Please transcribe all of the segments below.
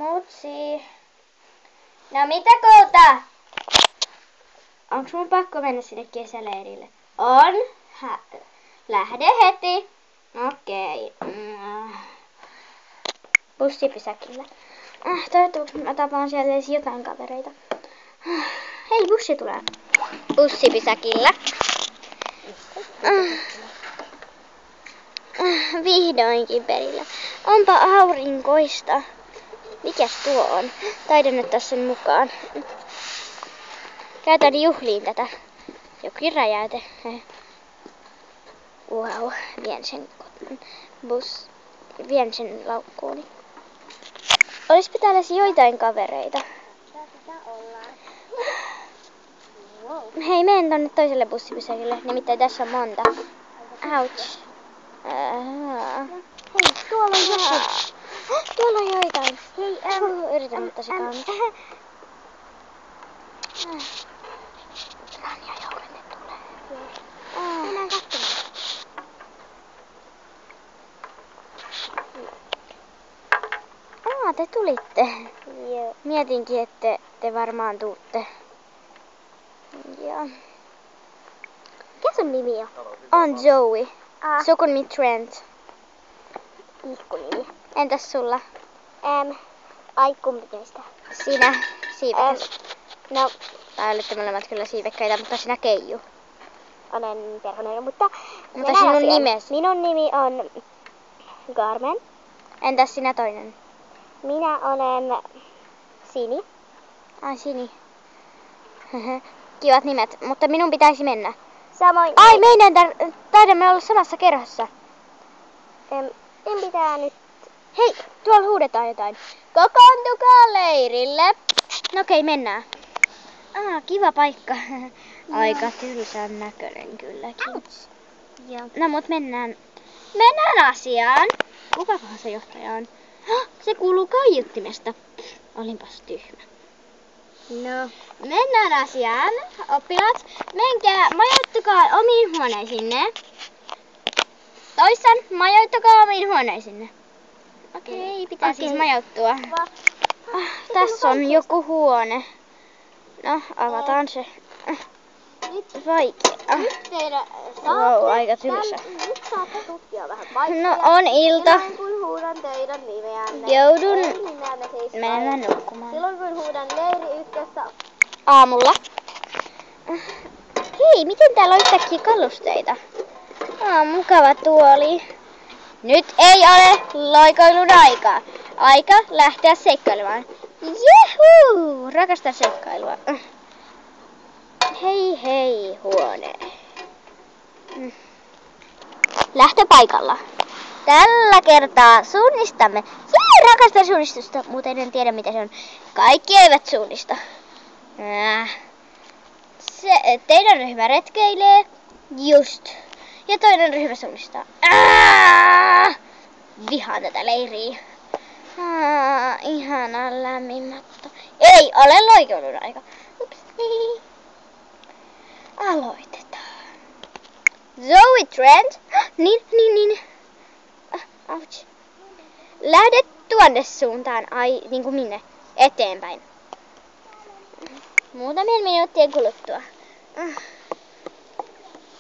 Mutsi. No mitä kulta? Onks mun pakko mennä sinne kesäleirille? On. Lähde heti. Okei. Bussipysäkillä. Toivottavasti mä tapaan siellä edes jotain kavereita. Hei, bussi tulee. Bussipysäkillä. Vihdoinkin perillä. Onpa aurinkoista. Mikäs tuo on? Taidan ottaa sen mukaan. Käytän juhliin tätä. Jokin räjäyte. Wow, vien sen laukkuuni. Olispa täällä joitain kavereita. Hei, menen tonne toiselle bussipysäkille. Nimittäin tässä on monta. Ouch. Hei, tuolla on joku. Tuolla on joitain. Hei, yritän ottaa se kaunit. Rania joukenne tulee. Mennään katsomaan. Te tulitte. Joo. Mietinkin, että te varmaan tuutte. Joo. Mikä sun nimi on? On Zoe. Sukunimi Trent. Ihkunimi. Entäs sulla? Ai kumpi niistä? Sinä, siivekäs. No, Tai olette molemmat kyllä siivekkäitä, mutta sinä Keiju. olen perhoneen, mutta sinun nimesi? Minun nimi on Carmen. Entäs sinä toinen? Minä olen Sini. Ai Sini. Kivat nimet, mutta minun pitäisi mennä. Samoin. Ai, meidän taidamme olla samassa kerhossa. En pitää nyt. Hei, tuolla huudetaan jotain. Kokoontukaa leirille. No okei, mennään. Kiva paikka. Aika tylsän näköinen kylläkin. Joo. No mut mennään asiaan. Kukakohan se johtaja on? Se kuuluu kaiuttimesta. Olinpas tyhmä. No, mennään asiaan. Oppilaat, menkää, majoittukaa omiin huoneisiinne. Toistan, majoittukaa omiin huoneisiinne. Okei, pitää siis majoittua. Tässä on joku huone. No, avataan se. Vaikea. Wow, aika tylsä. Nyt saatte tutkia vähän paikkaa. No, on ilta. Silloin kun huudan teidän nimeänne. Joudun menemään nukkumaan. Silloin kun huudan leiri ykkössä. Aamulla. Hei, miten täällä on yhtäkkiä kalusteita? Mukava tuoli. Nyt ei ole loikoilun aikaa. Aika lähteä seikkailemaan. Juhuu! Rakastan seikkailua. Hei, huone. Lähtöpaikalla. Tällä kertaa suunnistamme. Rakastan suunnistusta, muuten en tiedä mitä se on. Kaikki eivät suunnista. Teidän ryhmä retkeilee. Just. Ja toinen ryhmä suunnistaa. Vihaan tätä leiriä. Ihana lämmin matto. Ei ole loikoilun aika. Upsi. Aloitetaan. Zoe Trent. Niin. Ouch. Lähde tuonne suuntaan. Ai, niinku minne? Eteenpäin. Muutamien minuuttien kuluttua.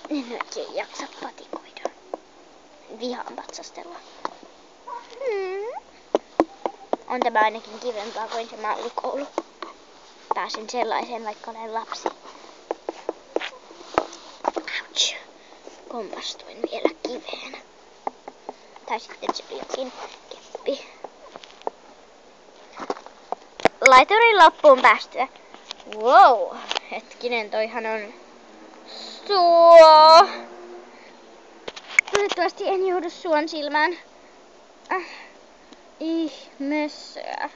En oikein jaksa patikoida. Vihaan patsastelua. On tämä ainakin kivempaa kuin se mallikoulu. Pääsen sellaiseen, vaikka olen lapsi. Ouch. Kompastuin vielä kiveen. Tai sitten se oli jokin keppi. Laiturin loppuun päästyä. Wow, hetkinen, toihan on suo. Toivottavasti en joudu suon silmään. Ihmeessä.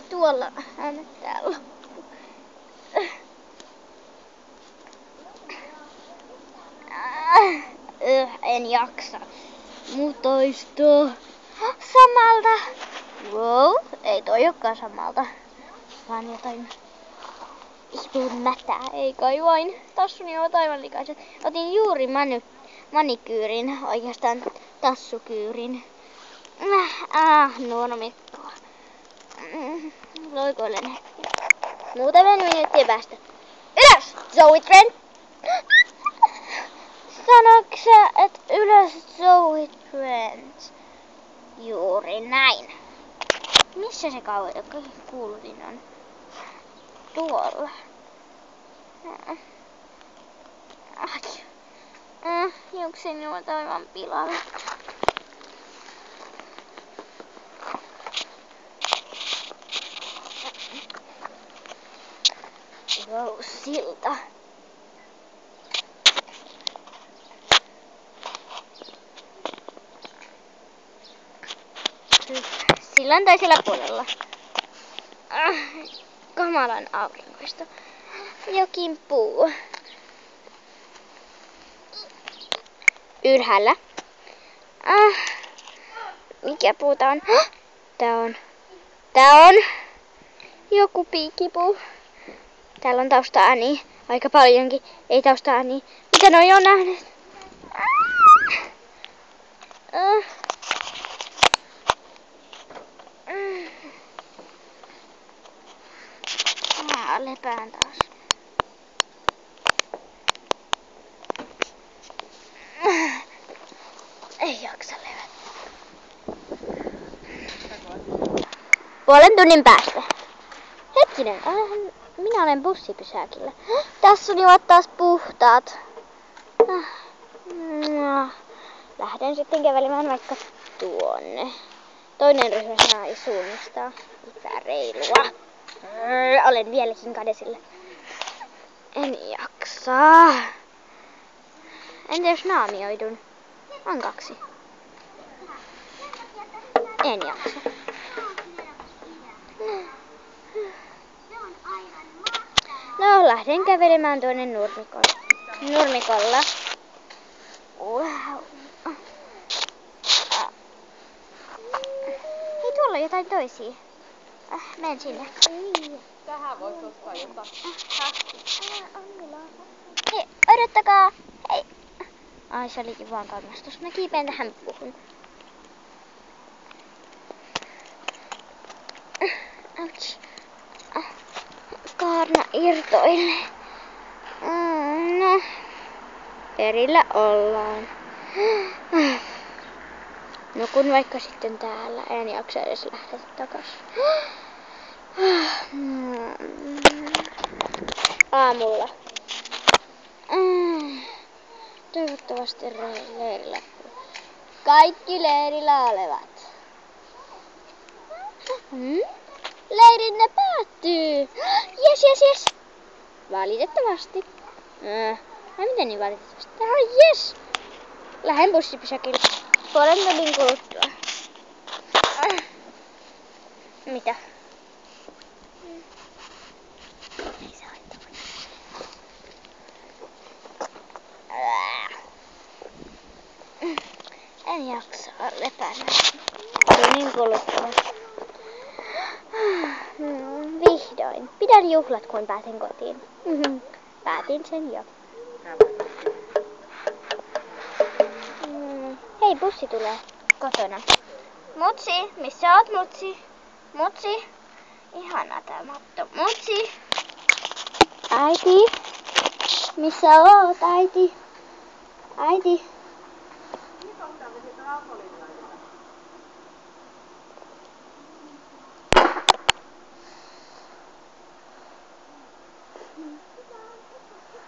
Tuolla hän täällä. En jaksa. Mutoista. Samalta. Wow, ei toi olekaan samalta. Vaan jotain ihmeen mätää. Ei kai vain. Tassuni ovat aivan likaiset. Otin juuri manikyyrin, oikeastaan tassukyyrin. Nuonomikkoa. Loikoilen hetki. Muutaman minuutin päästä. Ylös, Zoe Trent! Sanoitko sä, et ylös Zoe Trent? Juuri näin. Missä se kuulutin on? Tuolla. Hiukseni ovat aivan pilalla. Wow, silta. Sillan toisella puolella. Kamalan aurinkoista. Jokin puu. Ylhäällä. Mikä puu tää on? Tää on joku piikkipuu. Täällä on tausta-ääniä aika paljonkin. Ei tausta-ääniä. Mitä noi on nähnyt? Lepään taas. Ei jaksa levätä. Puolen tunnin päästä. Hetkinen, minä olen bussipysäkillä. Tässä olivat taas puhtaat. Lähden sitten kävelemään vaikka tuonne. Toinen ryhmä sai suunnistaa. Epäreilua. Olen vieläkin kadesilla. En jaksa. Entä jos naamioidun? On 2. En jaksa. No, lähden kävelemään tuonne nurmikolla. Wow. Hei, tuolla on jotain toisia. Menen sinne. Tähän voisi ostaa jotain. Hei, odottakaa. Hei. Ai, se olikin vaan kangastus. Mä kiipeen tähän puuhun. Ouch. Kaarna irtoilee. No. Perillä ollaan. Nukun vaikka sitten täällä. En jaksa edes lähteä takas. Aamulla. Toivottavasti leirillä. Kaikki leirillä olevat. Leirinne päättyy. Jes. Valitettavasti. Miten niin valitettavasti? Jes. Lähden bussipysäkille. Puolen tunnin kuluttua. Mitä? Ei se haittaa. En jaksa lepäillä. Tunnin kuluttua. Vihdoin. Pidän juhlat, kun pääsen kotiin. Päätin sen jo. Hei, bussi tulee kotona. Mutsi, missä oot, Mutsi? Mutsi. Ihana tää matto. Mutsi. Äiti. Missä oot, äiti? Äiti.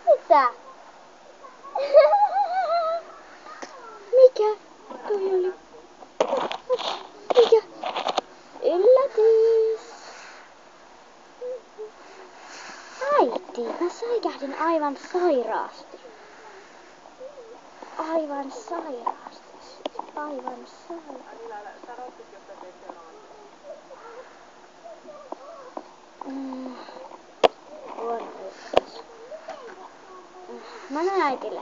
Mitä? Mikä? Toi oli. Mikä? Yllätys. Äiti, mä säikähdin aivan sairaasti. Aivan sairaasti. Mä näen äitille.